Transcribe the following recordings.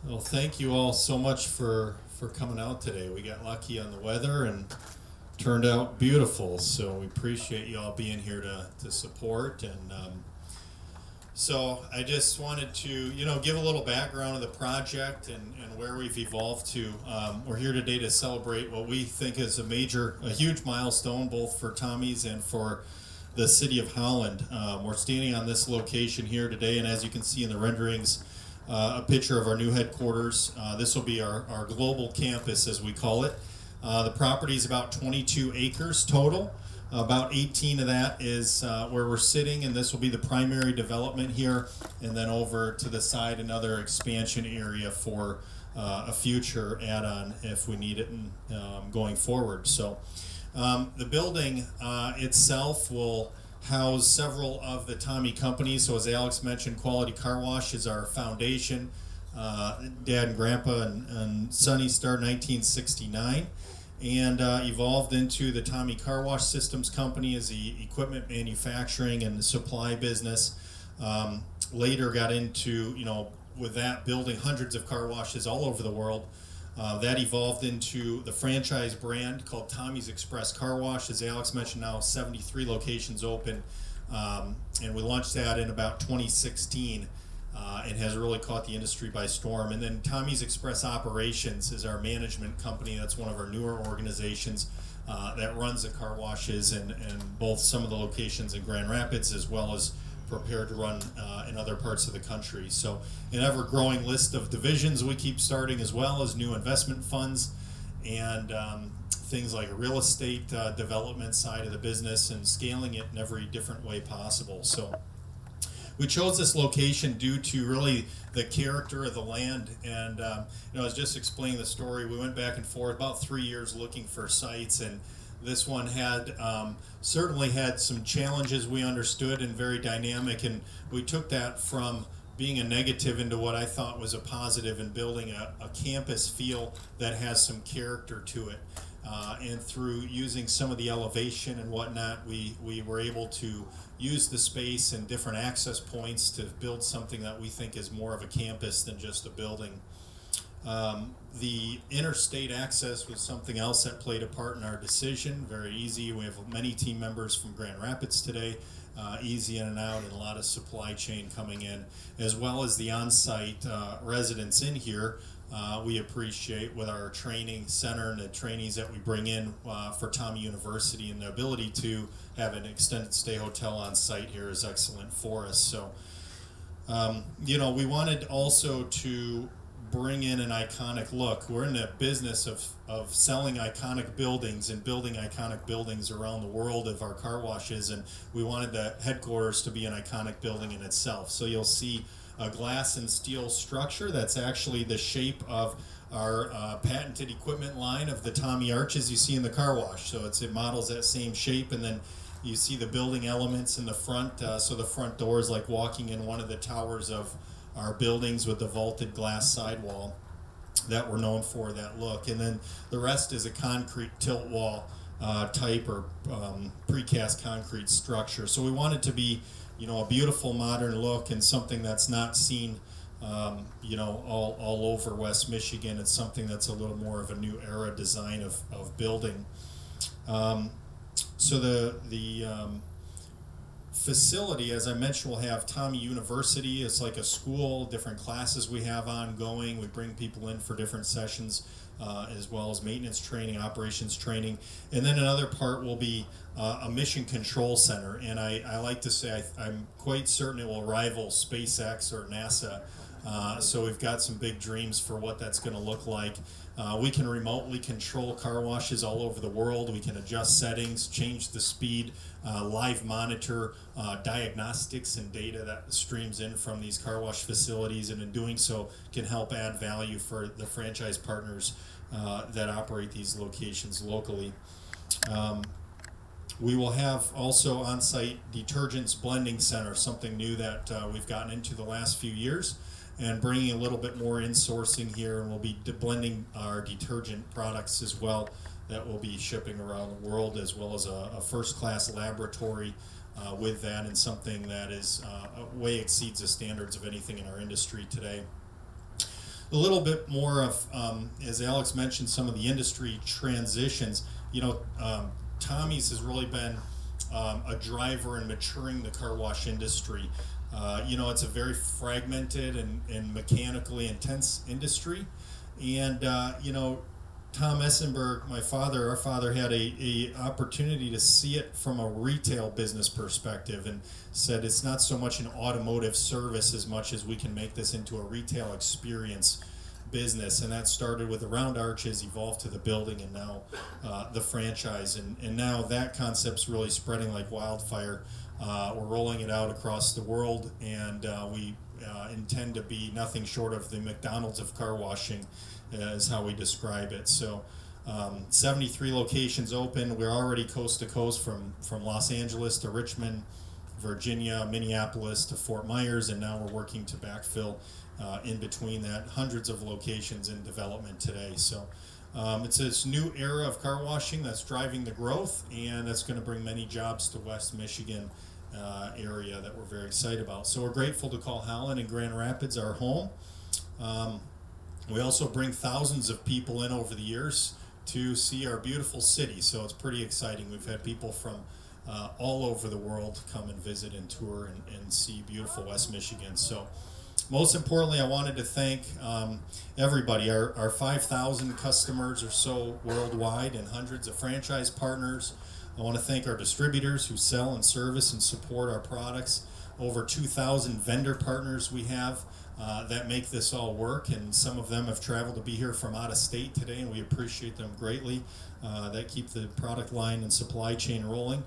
Well, thank you all so much for coming out today. We got lucky on the weather and turned out beautiful, so we appreciate you all being here to support. And so I just wanted to, give a little background of the project and where we've evolved to. We're here today to celebrate what we think is a huge milestone, both for Tommy's and for the city of Holland. We're standing on this location here today, and as you can see in the renderings, a picture of our new headquarters. This will be our global campus, as we call it. The property is about 22 acres total. About 18 of that is where we're sitting, and this will be the primary development here, and then over to the side another expansion area for a future add-on if we need it going forward. So the building itself will house several of the Tommy companies. So as Alex mentioned, Quality Car Wash is our foundation. Dad and Grandpa and Sonny started in 1969 and evolved into the Tommy Car Wash Systems Company as the equipment manufacturing and supply business. Later got into, with that, building hundreds of car washes all over the world. That evolved into the franchise brand called Tommy's Express Car Wash. As Alex mentioned, now 73 locations open, and we launched that in about 2016 and has really caught the industry by storm. And then Tommy's Express Operations is our management company. That's one of our newer organizations that runs the car washes and both some of the locations in Grand Rapids as well as prepared to run in other parts of the country. So an ever-growing list of divisions we keep starting, as well as new investment funds and things like a real estate development side of the business and scaling it in every different way possible. So we chose this location due to really the character of the land. And I was just explaining the story. We went back and forth about 3 years looking for sites, and this one had certainly had some challenges we understood and very dynamic, and we took that from being a negative into what I thought was a positive in building a campus feel that has some character to it. And through using some of the elevation and whatnot, we were able to use the space and different access points to build something that we think is more of a campus than just a building. The interstate access was something else that played a part in our decision. Very easy. We have many team members from Grand Rapids today, easy in and out, and a lot of supply chain coming in, as well as the on-site residents in here. We appreciate with our training center and the trainees that we bring in for Tommy University, and the ability to have an extended stay hotel on site here is excellent for us. So, we wanted also to bring in an iconic look. We're in the business of selling iconic buildings and building iconic buildings around the world of our car washes, and we wanted the headquarters to be an iconic building in itself. So you'll see a glass and steel structure that's actually the shape of our patented equipment line of the Tommy arches you see in the car wash. So it models that same shape, and then you see the building elements in the front. So the front door is like walking in one of the towers of our buildings with the vaulted glass sidewall that we're known for, that look. And then the rest is a concrete tilt wall type or precast concrete structure. So we want it to be, a beautiful modern look and something that's not seen, all over West Michigan. It's something that's a little more of a new era design of building. So the facility, as I mentioned, will have Tommy University. It's like a school, different classes we have ongoing. We bring people in for different sessions, as well as maintenance training, operations training. And then another part will be a mission control center. And I like to say I'm quite certain it will rival SpaceX or NASA. So we've got some big dreams for what that's going to look like. We can remotely control car washes all over the world. We can adjust settings, change the speed, live monitor diagnostics and data that streams in from these car wash facilities, and in doing so can help add value for the franchise partners that operate these locations locally. We will have also on-site detergents blending center, something new that we've gotten into the last few years, and bringing a little bit more insourcing here, and we'll be blending our detergent products as well that will be shipping around the world, as well as a first-class laboratory with that, and something that is way exceeds the standards of anything in our industry today. a little bit more of, as Alex mentioned, some of the industry transitions. Tommy's has really been a driver in maturing the car wash industry. It's a very fragmented and mechanically intense industry. And, Tom Essenburg, our father had a opportunity to see it from a retail business perspective, and said it's not so much an automotive service as much as we can make this into a retail experience business. And that started with the round arches, evolved to the building, and now the franchise. And now that concept's really spreading like wildfire. We're rolling it out across the world, and we intend to be nothing short of the McDonald's of car washing, is how we describe it. So 73 locations open. We're already coast to coast, from Los Angeles to Richmond, Virginia, Minneapolis to Fort Myers, and now we're working to backfill in between that. Hundreds of locations in development today. So it's this new era of car washing that's driving the growth, and that's going to bring many jobs to West Michigan area that we're very excited about. So we're grateful to call Holland and Grand Rapids our home. We also bring thousands of people in over the years to see our beautiful city, so it's pretty exciting. We've had people from all over the world come and visit and tour and see beautiful West Michigan. So most importantly, I wanted to thank everybody, our 5,000 customers or so worldwide, and hundreds of franchise partners. I want to thank our distributors who sell and service and support our products. Over 2,000 vendor partners we have that make this all work, and some of them have traveled to be here from out of state today, and we appreciate them greatly. That keep the product line and supply chain rolling.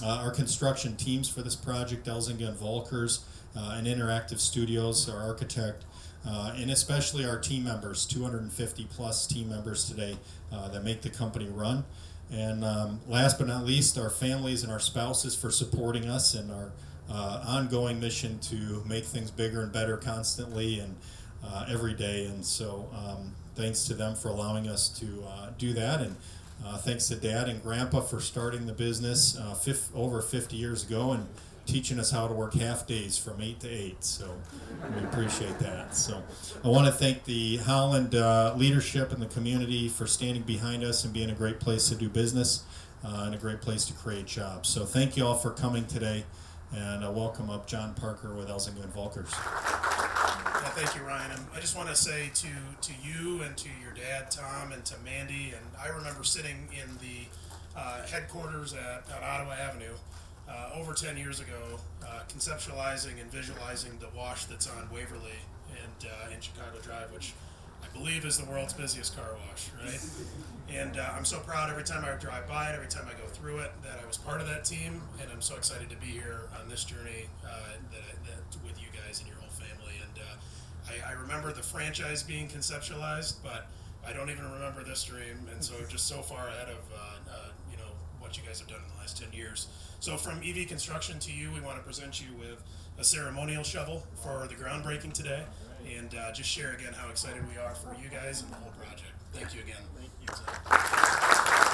Our construction teams for this project, Elzinga and Volkers, and Interactive Studios, our architect, and especially our team members, 250 plus team members today that make the company run. And last but not least, our families and our spouses for supporting us and our ongoing mission to make things bigger and better constantly and every day. And so thanks to them for allowing us to do that. And thanks to Dad and Grandpa for starting the business over 50 years ago and teaching us how to work half days from 8 to 8. So we appreciate that. So I want to thank the Holland leadership and the community for standing behind us and being a great place to do business and a great place to create jobs. So thank you all for coming today. And welcome up John Parker with Elzinga and Volkers. Yeah, thank you, Ryan. I just want to say to you and to your dad, Tom, and to Mandy, and I remember sitting in the headquarters at Ottawa Avenue over 10 years ago, conceptualizing and visualizing the wash that's on Waverly and in Chicago Drive, which I believe is the world's busiest car wash, right? And I'm so proud every time I drive by it, every time I go through it, that I was part of that team, and I'm so excited to be here on this journey that with you guys and your whole family. And I remember the franchise being conceptualized, but I don't even remember this dream, and so just so far ahead of what you guys have done in the last 10 years. So from EV Construction to you, we want to present you with a ceremonial shovel for the groundbreaking today, and just share again how excited we are for you guys and the whole project. Thank you again. Thank you.